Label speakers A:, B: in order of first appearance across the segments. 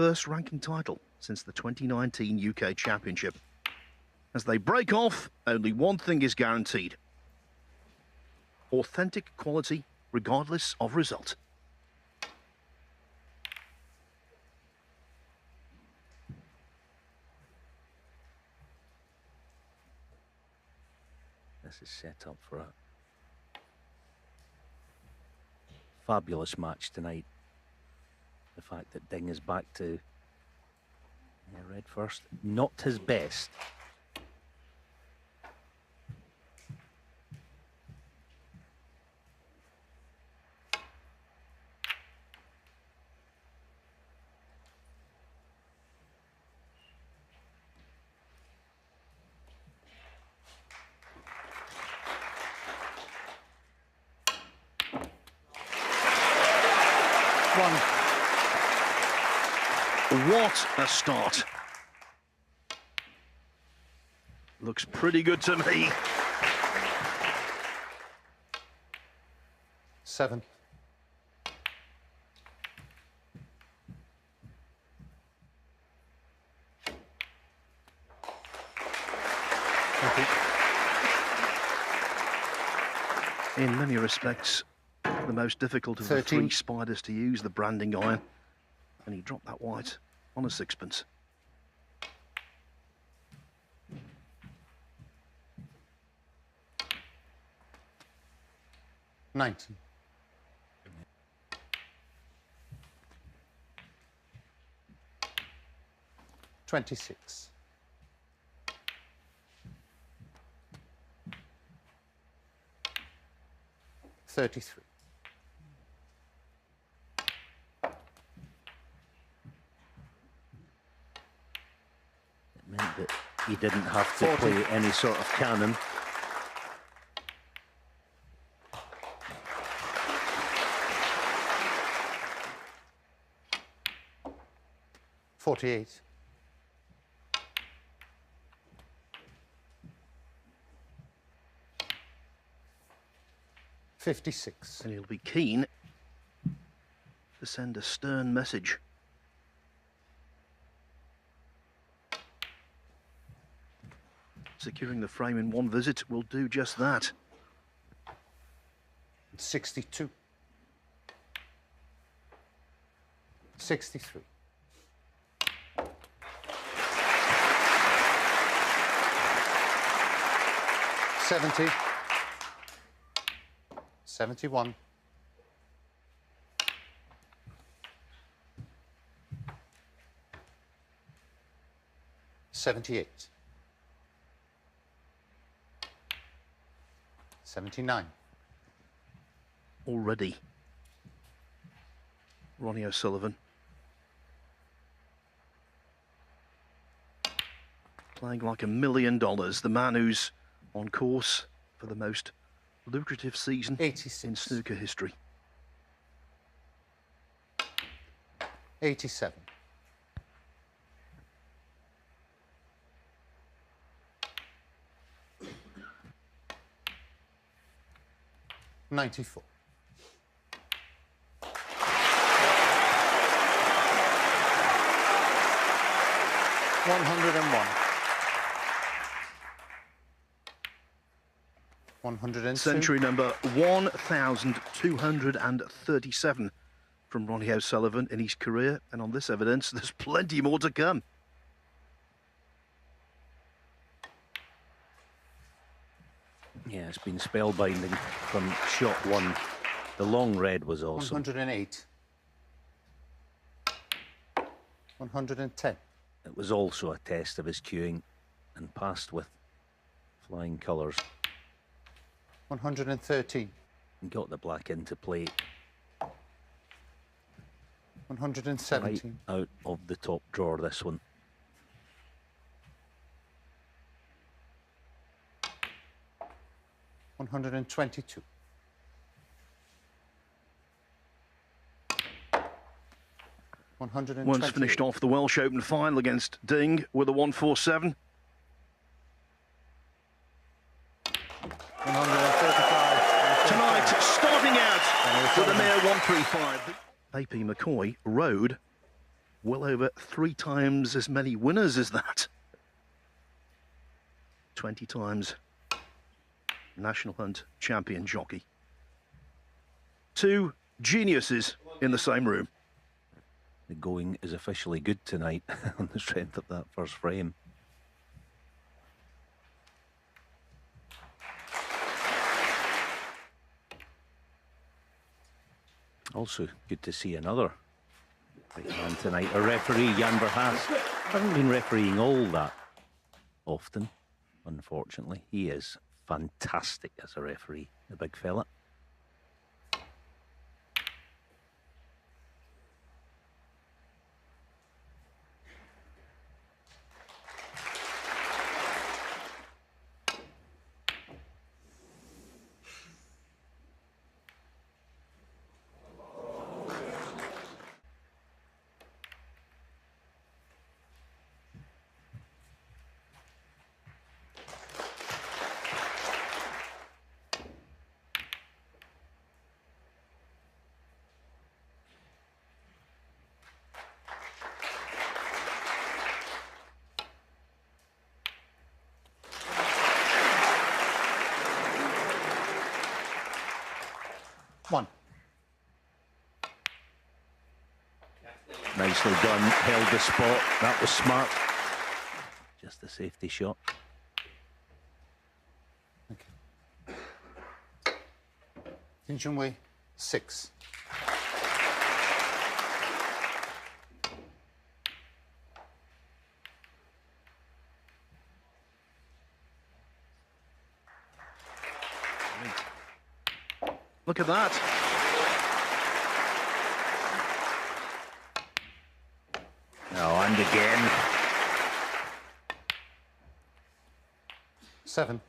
A: first ranking title since the 2019 UK Championship. As they break off, only one thing is guaranteed: authentic quality, regardless of result.
B: This is set up for a fabulous match tonight. The fact that Ding is back to red first, not his best.
A: What a start. Looks pretty good to me.
C: 7.
A: In many respects, the most difficult of
C: 13.
A: the three spiders to use, the branding iron. And he dropped that white on a sixpence.
C: $19. $26. $33.
B: Meant that he didn't have to play any sort of cannon.
C: $48. $56.
A: And he'll be keen to send a stern message. Securing the frame in one visit will do just that.
C: 62. 63. 70. 71. 78. 79.
A: Already, Ronnie O'Sullivan playing like $1 million. The man who's on course for the most lucrative season
C: 86.
A: in snooker history.
C: 87. 94. 101. 102.
A: Century number 1,237 from Ronnie O'Sullivan in his career, and on this evidence, there's plenty more to come.
B: Yeah, it's been spellbinding from shot one. The long red was awesome.
C: 108. 110.
B: It was also a test of his cueing and passed with flying colours.
C: 113.
B: And got the black into play.
C: 117.
B: Right out of the top drawer, this one.
C: 122. 128.
A: Once finished off the Welsh Open final against Ding with a 147.
C: 135.
A: Tonight, starting out with a mere 135. AP McCoy rode well over 3 times as many winners as that. 20 times National Hunt champion jockey. 2 geniuses in the same room.
B: The going is officially good tonight on the strength of that first frame. Also good to see another big man tonight. A referee, Jan Verhaas, hasn't been refereeing all that often, unfortunately. He is fantastic as a referee, the big fella.
C: One.
B: Nicely done, held the spot. That was smart. Just a safety shot.
C: Okay. Ding Junhui, 6.
A: Look at that.
B: Oh, and again.
C: 7.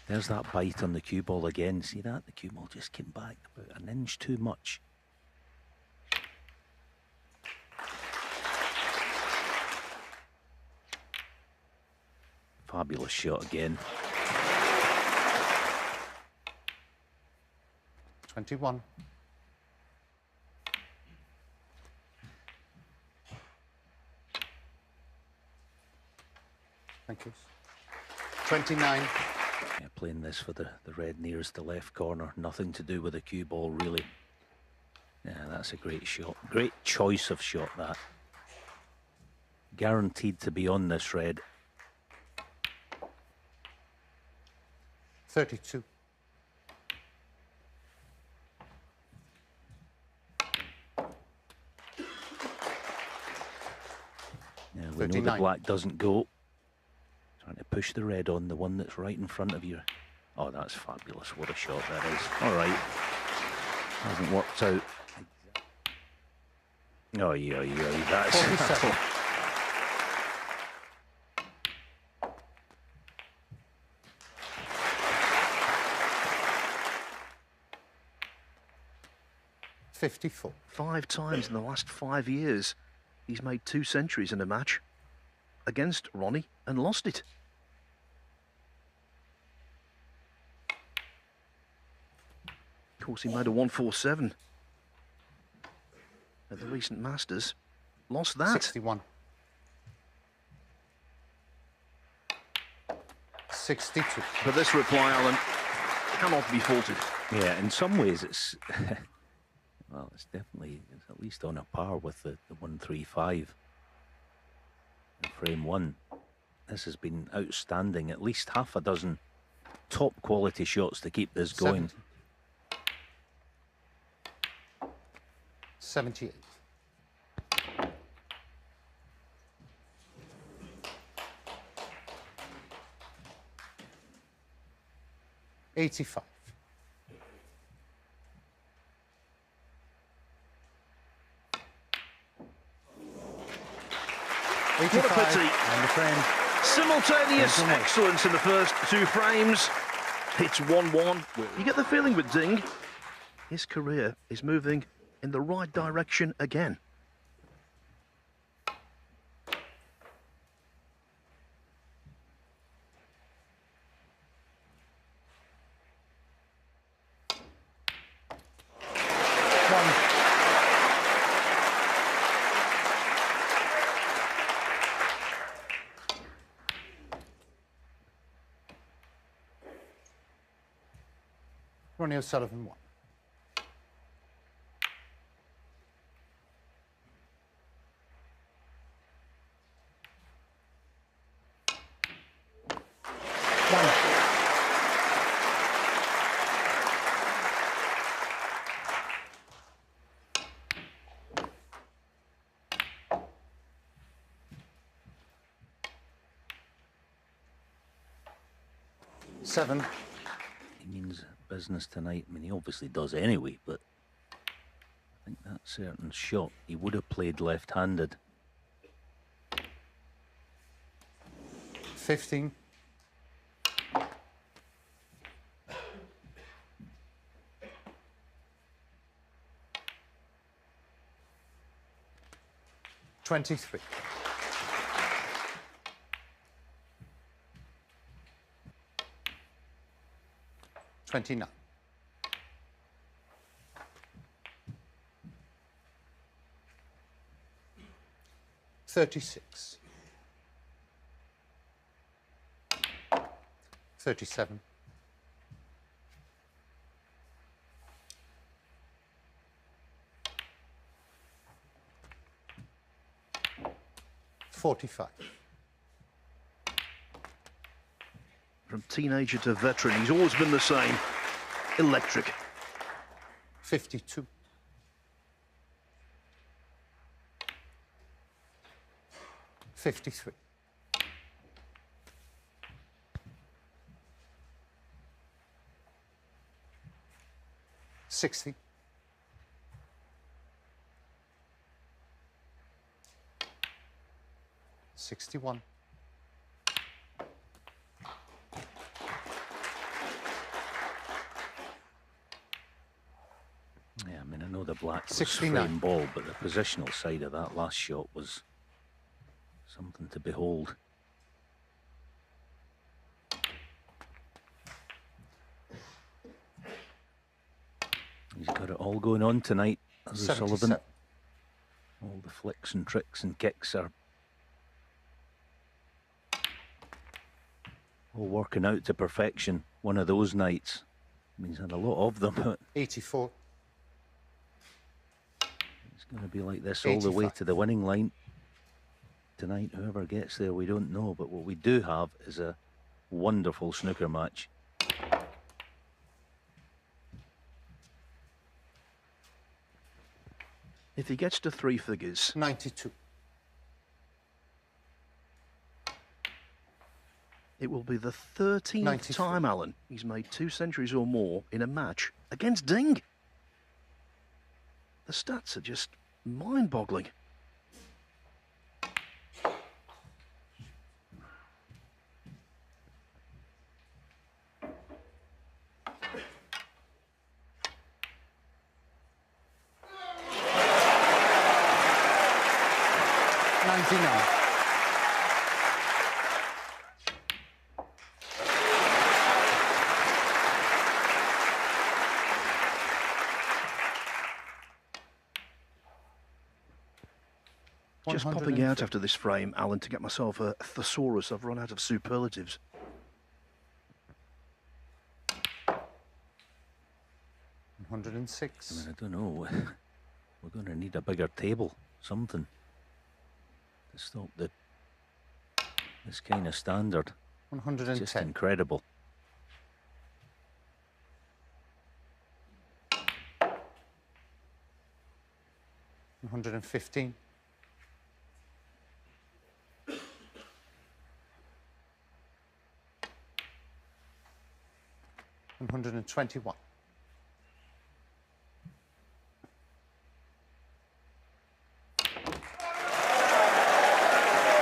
B: There's that bite on the cue ball again. See that? The cue ball just came back about an inch too much. Fabulous shot again.
C: 21. Thank you. 29.
B: Yeah, playing this for the red nearest the left corner. Nothing to do with the cue ball, really. Yeah, that's a great shot. Great choice of shot, that. Guaranteed to be on this red.
C: 32.
B: Yeah, we know the
C: 39.
B: black doesn't go. Trying to push the red on the one that's right in front of you. Oh, that's fabulous. What a shot that is. All right. Hasn't worked out. Oh, yeah. That's...
C: 47. $54.
A: 5 times in the last 5 years, he's made 2 centuries in a match against Ronnie and lost it. Of course, he made a 147 at the recent Masters. Lost that.
C: 61. 62.
A: But this reply, Alan, cannot be faulted.
B: Yeah, in some ways it's... well, it's definitely... It's at least on a par with the 135 in frame 1. This has been outstanding. At least half a dozen top quality shots to keep this going.
C: 78. $85.
A: What a pity.
C: And the frame.
A: Simultaneous excellence in the first 2 frames. It's 1-1. You get the feeling with Ding, his career is moving in the right direction again.
C: Ronnie O'Sullivan 1. Seven.
B: He means business tonight. I mean, he obviously does anyway, but I think that certain shot he would have played left-handed.
C: 15. $23. 29. 36. 37. 45.
A: From teenager to veteran, he's always been the same. Electric.
C: 52. 53. 60. 61.
B: Yeah, I mean, I know the black was
C: 69.
B: frame ball, but the positional side of that last shot was something to behold. He's got it all going on tonight, as O'Sullivan. All the flicks and tricks and kicks are all working out to perfection. One of those nights. I mean, he's had a lot of them.
C: 84.
B: It's going to be like this all the way
C: 85.
B: to the winning line tonight. Whoever gets there, we don't know. But what we do have is a wonderful snooker match.
A: If he gets to three figures,
C: 92.
A: it will be the 13th
C: 93.
A: time, Alan, he's made 2 centuries or more in a match against Ding. The stats are just mind-boggling. Just popping out after this frame, Alan, to get myself a thesaurus. I've run out of superlatives.
C: 106.
B: I mean, I don't know. We're going to need a bigger table, something, to stop this kind of standard.
C: 110.
B: Just incredible.
C: 115. 121.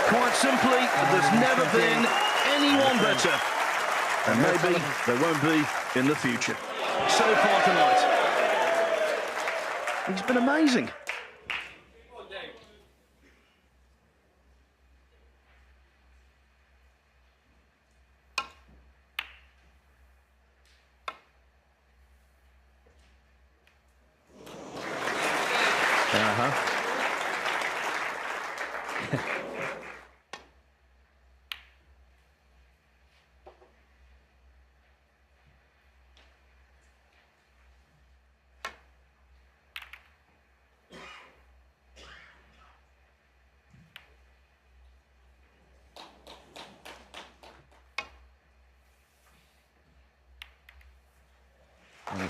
A: Quite simply, there's never been anyone better. And maybe there won't be in the future. So far tonight, he's been amazing.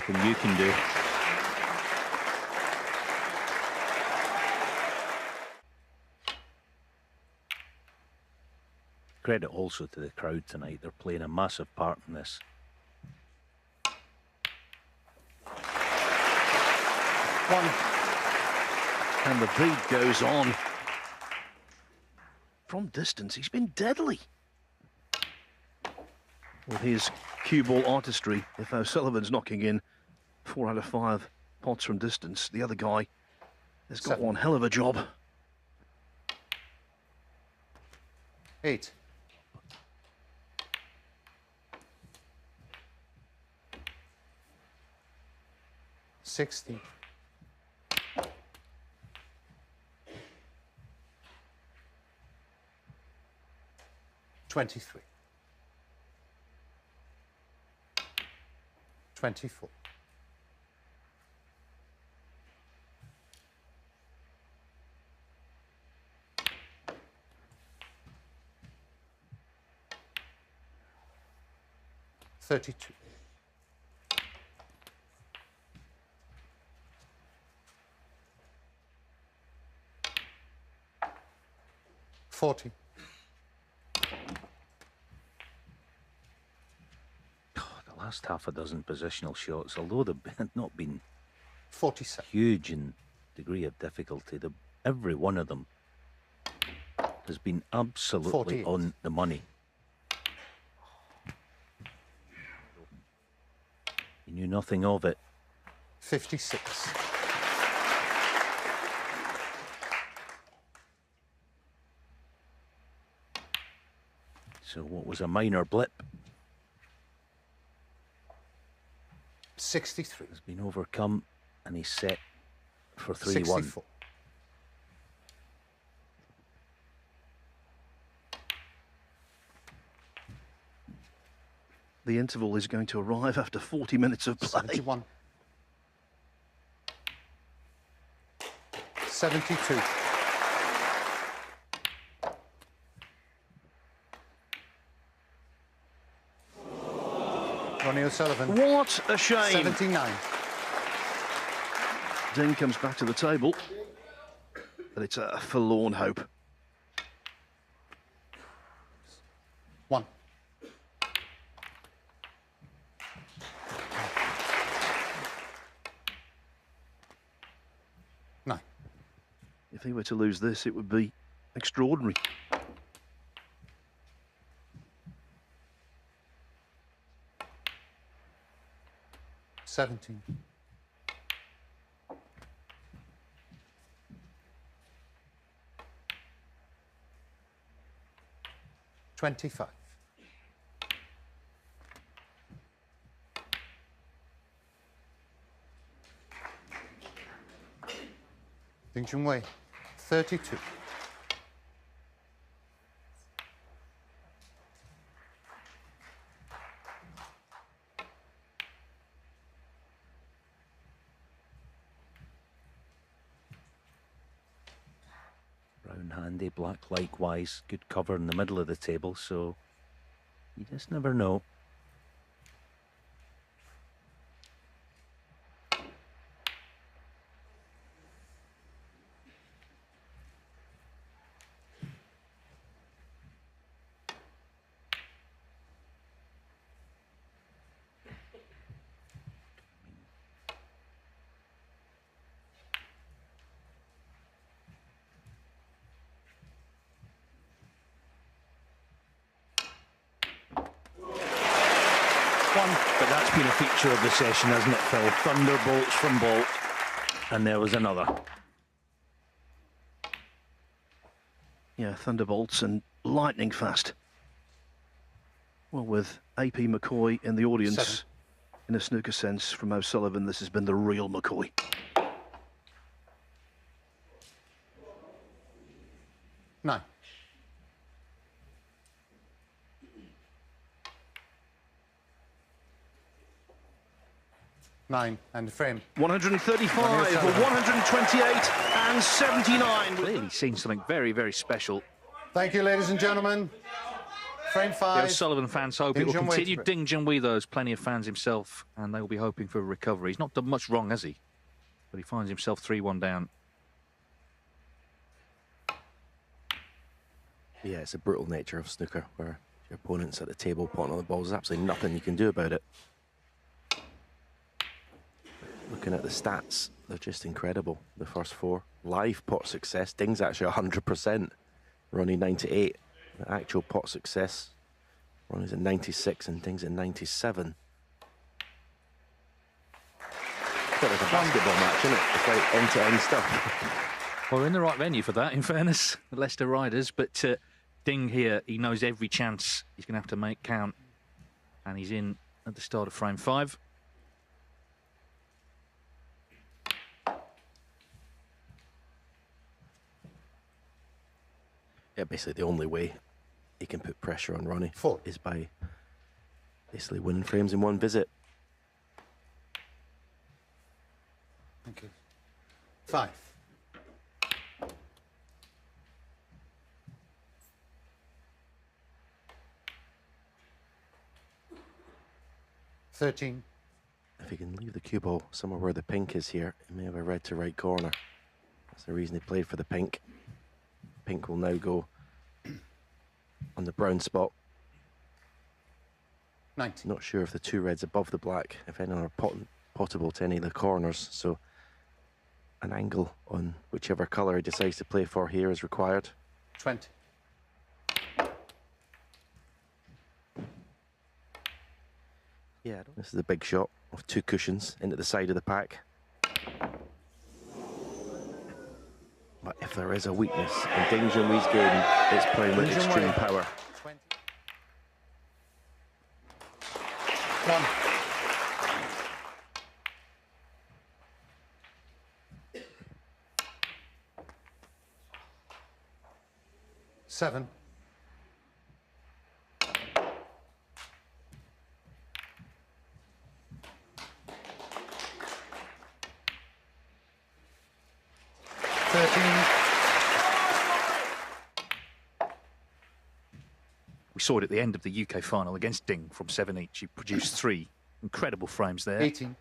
B: nothing you can do. Credit also to the crowd tonight. They're playing a massive part in this.
C: One.
A: And the beat goes on. From distance, he's been deadly. With his cue ball artistry, if O'Sullivan's knocking in 4 out of 5 pots from distance, the other guy has got
C: 7.
A: one hell of a job.
C: 8. 60. 23. 24. 32. 40.
B: The last half a dozen positional shots, although they've not been
C: 47.
B: huge in degree of difficulty, every one of them has been absolutely
C: 48.
B: on the money. You knew nothing of it.
C: 56.
B: So what was a minor blip
C: 63.
B: has been overcome, and he's set for 3-1.
C: 64.
A: The interval is going to arrive after 40 minutes of play.
C: 71. 72. Ronnie O'Sullivan.
A: What a shame.
C: 79.
A: Ding comes back to the table, but it's a forlorn hope.
C: 1. 9.
A: If he were to lose this, it would be extraordinary.
C: 17. 25. 丁俊晖, 32.
B: brown handy, black likewise. Good cover in the middle of the table, so you just never know. But that's been a feature of the session, hasn't it, Phil? Thunderbolts from Bolt, and there was another.
A: Yeah, thunderbolts and lightning fast. Well, with AP McCoy in the audience,
C: 7.
A: in a snooker sense, from O'Sullivan, this has been the real McCoy.
C: 9. 9 and the frame.
A: 135 for 128 and 79.
D: Clearly seen something very, very special.
C: Thank you, ladies and gentlemen. Frame
D: The
C: 5.
D: O'Sullivan fans hope it
C: Ding
D: will
C: Junhui
D: continue.
C: through.
D: Ding Junhui, though, has plenty of fans himself, and they will be hoping for a recovery. He's not done much wrong, has he? But he finds himself 3-1 down.
E: Yeah, it's a brutal nature of snooker, where your opponent's at the table potting on the balls. There's absolutely nothing you can do about it. Looking at the stats, they're just incredible. The first 4. Live pot success, Ding's actually 100%. Ronnie 98. The actual pot success, Ronnie's at 96 and Ding's at 97. It's like a basketball match, isn't it? It's like end-to-end stuff.
D: Well, we're in the right venue for that, in fairness, the Leicester Riders. But Ding here, he knows every chance he's going to have to make count. And he's in at the start of frame 5.
E: Yeah, basically the only way he can put pressure on Ronnie
C: 4.
E: is by basically winning frames in one visit.
C: Thank you. 5. $13.
E: If he can leave the cue ball somewhere where the pink is here, he may have a red to right corner. That's the reason he played for the pink. Pink will now go on the brown spot.
C: 19.
E: Not sure if the 2 reds above the black, if any are potable to any of the corners, so an angle on whichever colour he decides to play for here is required.
C: 20.
E: Yeah, this is a big shot of 2 cushions into the side of the pack. But if there is a weakness in Ding Junhui's game, it's playing with
C: Ding Junhui.
E: extreme power.
C: 20. 1. $7.
D: We saw it at the end of the UK final against Ding from 7 each. He produced 3 incredible frames there.
C: 18.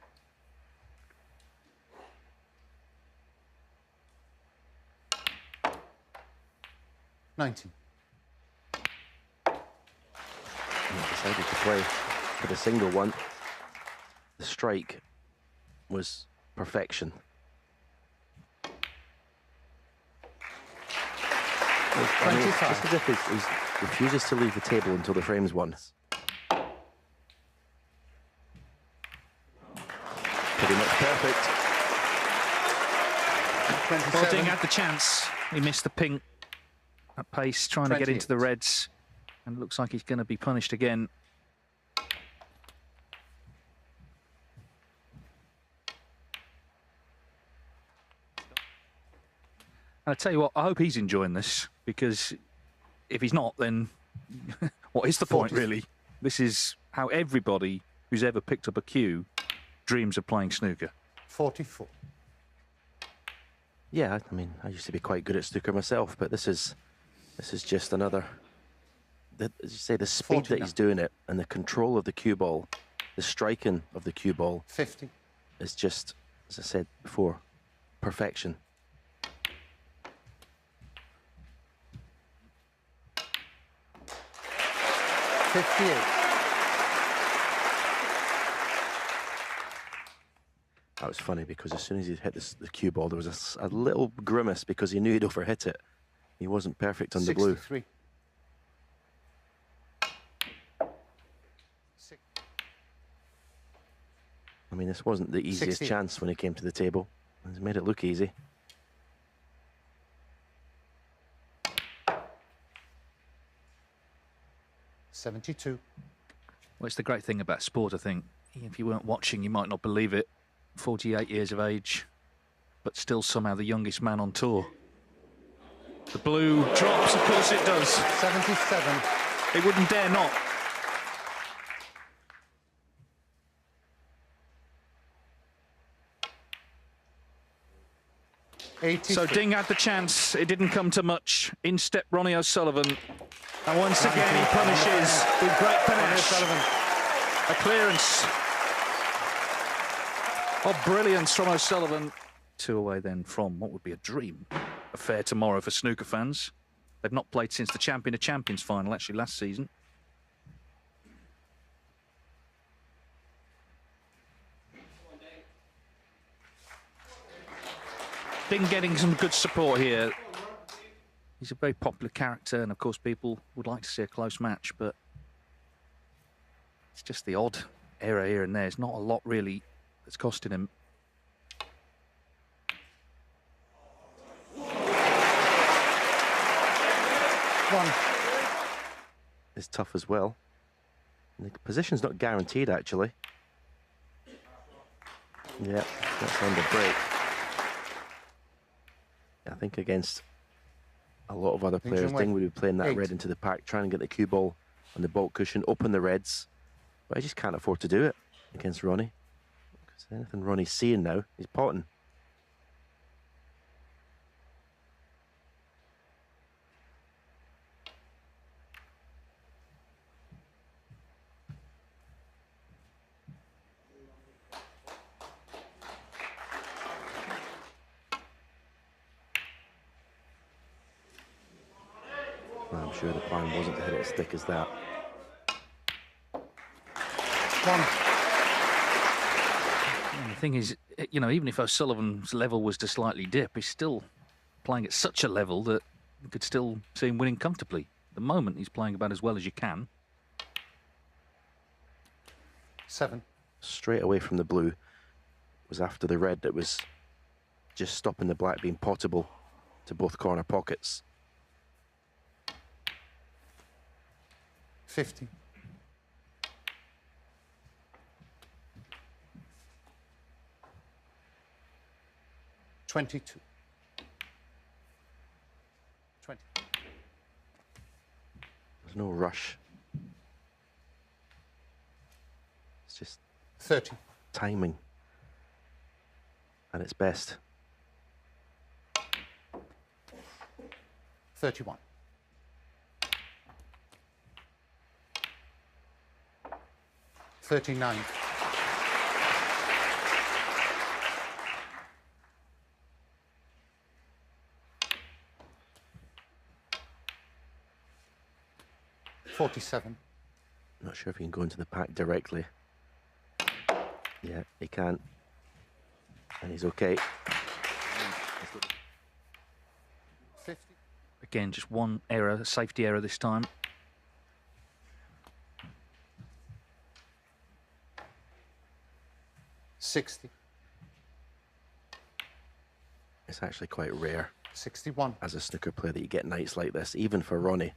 C: $19.
E: He decided to play for the single one. The strike was perfection. I mean, it's just as if he refuses to leave the table until the frame's won. Pretty much perfect.
D: Well, Ding had the chance. He missed the pink at pace, trying to get into the reds. And it looks like he's going to be punished again. And I tell you what, I hope he's enjoying this, because if he's not, then what is the point, really? This is how everybody who's ever picked up a cue dreams of playing snooker.
C: 44.
E: Yeah, I mean, I used to be quite good at snooker myself, but this is just another. As you say, the speed that he's doing it and the control of the cue ball, the striking of the cue ball,
C: 50.
E: is just, as I said before, perfection. That was funny, because as soon as he hit the cue ball, there was a little grimace because he knew he'd overhit it. He wasn't perfect on the blue.
C: 63.
E: I mean, this wasn't the easiest
C: 60.
E: chance when he came to the table. He's made it look easy.
C: $72.
D: Well, it's the great thing about sport, I think. If you weren't watching, you might not believe it. 48 years of age, but still somehow the youngest man on tour. The blue drops, of course it does.
C: 77.
D: It wouldn't dare not. So Ding had the chance. It didn't come to much. In step Ronnie O'Sullivan. And once again, he punishes with great panache.
C: O'Sullivan.
D: A clearance of brilliance from O'Sullivan. 2 away then from what would be a dream affair tomorrow for snooker fans. They've not played since the Champion of Champions final, actually, last season. Ding getting some good support here. He's a very popular character, and of course people would like to see a close match, but it's just the odd error here and there. It's not a lot really that's costing him.
C: One.
E: It's tough as well. And the position's not guaranteed, actually. Yeah, that's under break. I think against a lot of other players, Ding would be playing that red into the pack, trying to get the cue ball on the baulk cushion, open the reds. But I just can't afford to do it against Ronnie. Because anything Ronnie's seeing now, he's potting. I'm sure the plan wasn't to hit it as thick as that.
C: One.
D: And the thing is, you know, even if O'Sullivan's level was to slightly dip, he's still playing at such a level that you could still see him winning comfortably. At the moment, he's playing about as well as you can.
C: 7.
E: Straight away from the blue was after the red that was just stopping the black being potable to both corner pockets.
C: 50. 22. 20.
E: There's no rush. It's just
C: 30.
E: timing at its best.
C: 31. 39. 47.
E: Not sure if he can go into the pack directly. Yeah, he can. And he's okay.
C: 50.
D: Again, just one error, a safety error this time.
C: 60.
E: It's actually quite rare
C: 61.
E: as a snooker player that you get nights like this, even for Ronnie.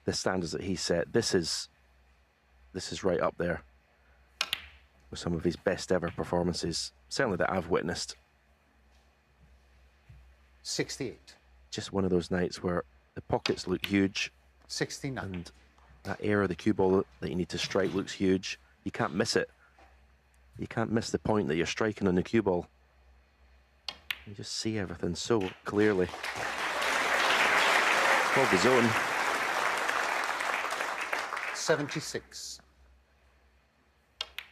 E: The standards that he set, this is right up there with some of his best ever performances, certainly that I've witnessed.
C: 68.
E: Just one of those nights where the pockets look huge
C: 69.
E: and that error of the cue ball that you need to strike looks huge. You can't miss it. You can't miss the point that you're striking on the cue ball. You just see everything so clearly. Called the zone.
C: 76.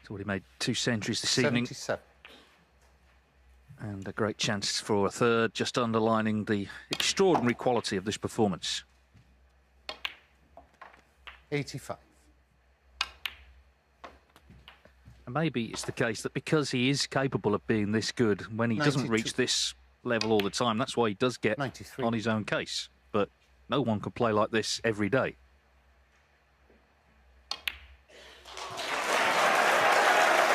D: He's already made 2 centuries this evening.
C: 77.
D: And a great chance for a third, just underlining the extraordinary quality of this performance.
C: 85.
D: And maybe it's the case that because he is capable of being this good, when he doesn't
C: 92.
D: reach this level all the time, that's why he does get
C: 93.
D: on his own case. But no one can play like this every day.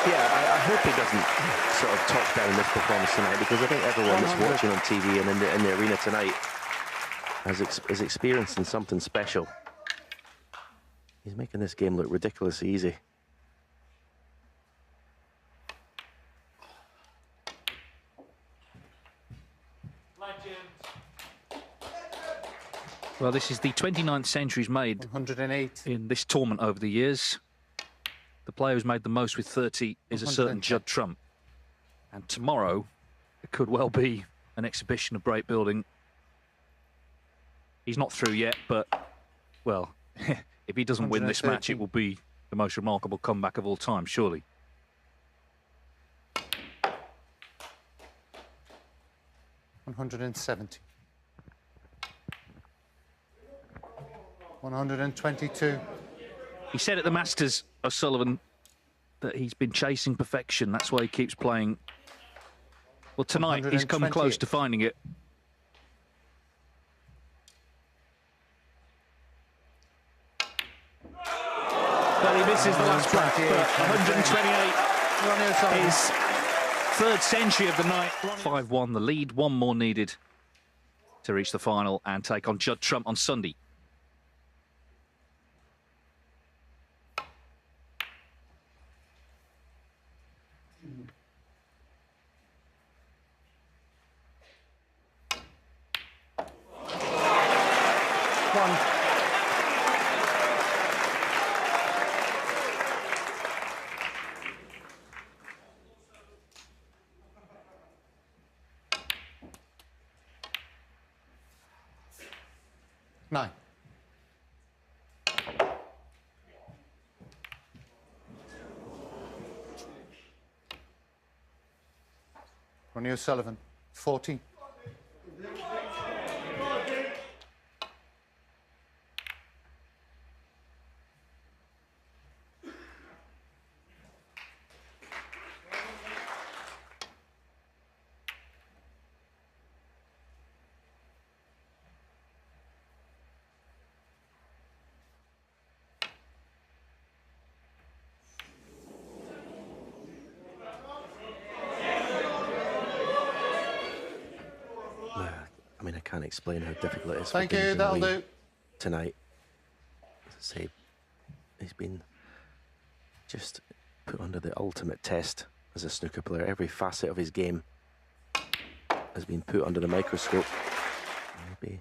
E: Yeah, I hope he doesn't sort of talk down this performance tonight, because I think everyone that's watching on TV and in the arena tonight is experiencing something special. He's making this game look ridiculously easy.
D: Well, this is the 29th centuries made
C: 108.
D: in this tournament over the years. The player who's made the most with 30 is a certain
C: 110.
D: Judd Trump. And tomorrow, it could well be an exhibition of break building. He's not through yet, but Well, if he doesn't win this match, it will be the most remarkable comeback of all time, surely.
C: $170. 122.
D: He said at the Masters, O'Sullivan, that he's been chasing perfection. That's why he keeps playing. Well, tonight he's come close to finding it. Well, he misses the last black, but 128 is third century of the night. 5-1 the lead, one more needed to reach the final and take on Judd Trump on Sunday.
C: Nine. Ronnie O'Sullivan, 14.
E: I mean, I can't explain how difficult it is
C: Thank
E: for
C: you,
E: Ding
C: that'll
E: Junhui
C: do.
E: tonight. As I say, he's been just put under the ultimate test as a snooker player. Every facet of his game has been put under the microscope. Maybe a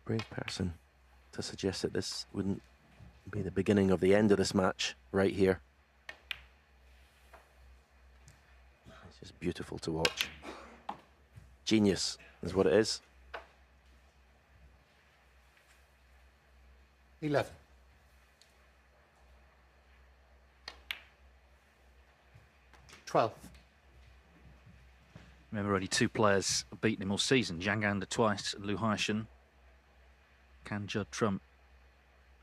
E: brave person to suggest that this wouldn't be the beginning of the end of this match right here. It's just beautiful to watch. Genius is what it is.
C: 11.
D: Remember, only two players have beaten him all season. Zhang Anda twice and Liu Haishan. Can Judd Trump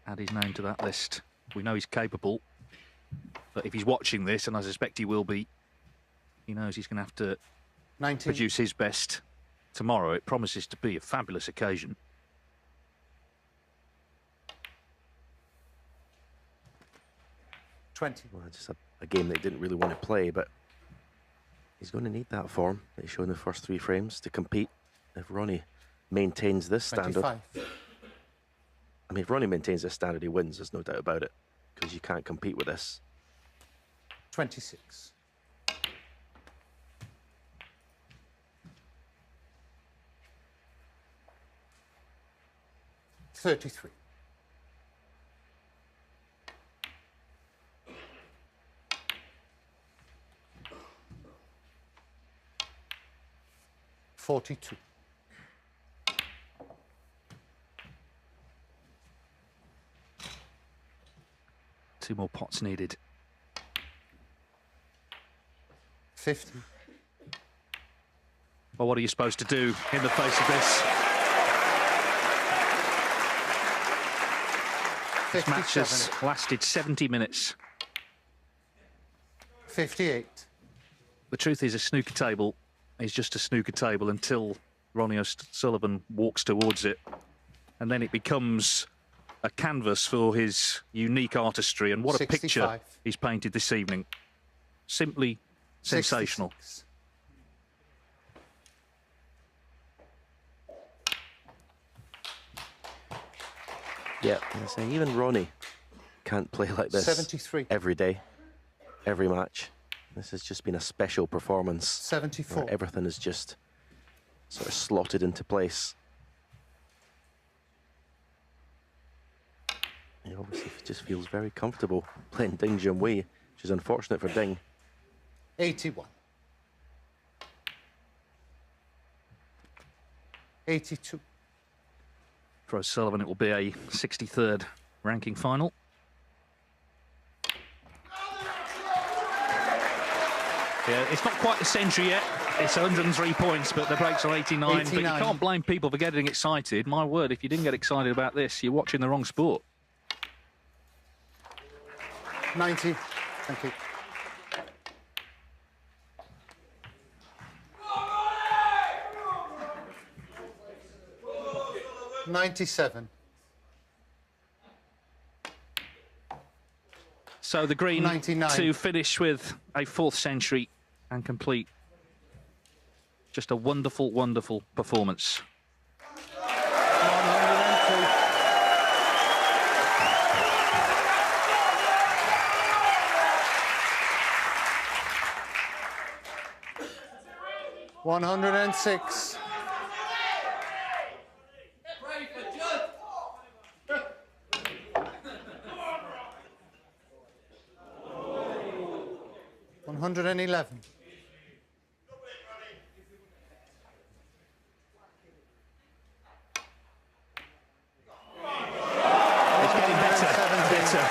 D: add his name to that list? We know he's capable, but if he's watching this, and I suspect he will be, he knows he's going to have to
C: 19.
D: produce his best tomorrow. It promises to be a fabulous occasion.
E: Well, just a game that he didn't really want to play, but he's going to need that form that he showed in the first three frames to compete. If Ronnie maintains this standard,
C: 25.
E: I mean, if Ronnie maintains this standard, he wins. There's no doubt about it, because you can't compete with this.
C: 26. $33. $42.
D: Two more pots needed.
C: 50.
D: Well, what are you supposed to do in the face of this? This match has lasted 70 minutes.
C: 58.
D: The truth is, a snooker table is just a snooker table until Ronnie O'Sullivan walks towards it. And then it becomes a canvas for his unique artistry. And what
C: 65.
D: a picture he's painted this evening. Simply sensational.
C: 66.
E: Yeah, I say even Ronnie can't play like this
C: 73.
E: every day, every match. This has just been a special performance.
C: 74.
E: Where everything is just sort of slotted into place. He obviously just feels very comfortable playing Ding Junhui, which is unfortunate for Ding.
C: 81. 82.
D: For O'Sullivan, it will be a 63rd ranking final. Yeah, it's not quite a century yet. It's 103 points, but the break's on 89. But you can't blame people for getting excited. My word, if you didn't get excited about this, you're watching the wrong sport.
C: 90. Thank you. $97.
D: So the green
C: 99.
D: to finish with a 4th century and complete. Just a wonderful, wonderful performance.
C: 106. $111.
D: It's getting better, better.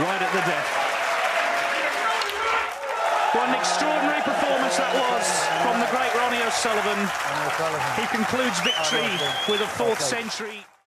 D: Right at the death. What an extraordinary performance that was from the great Ronnie O'Sullivan. He concludes victory with a 4th century.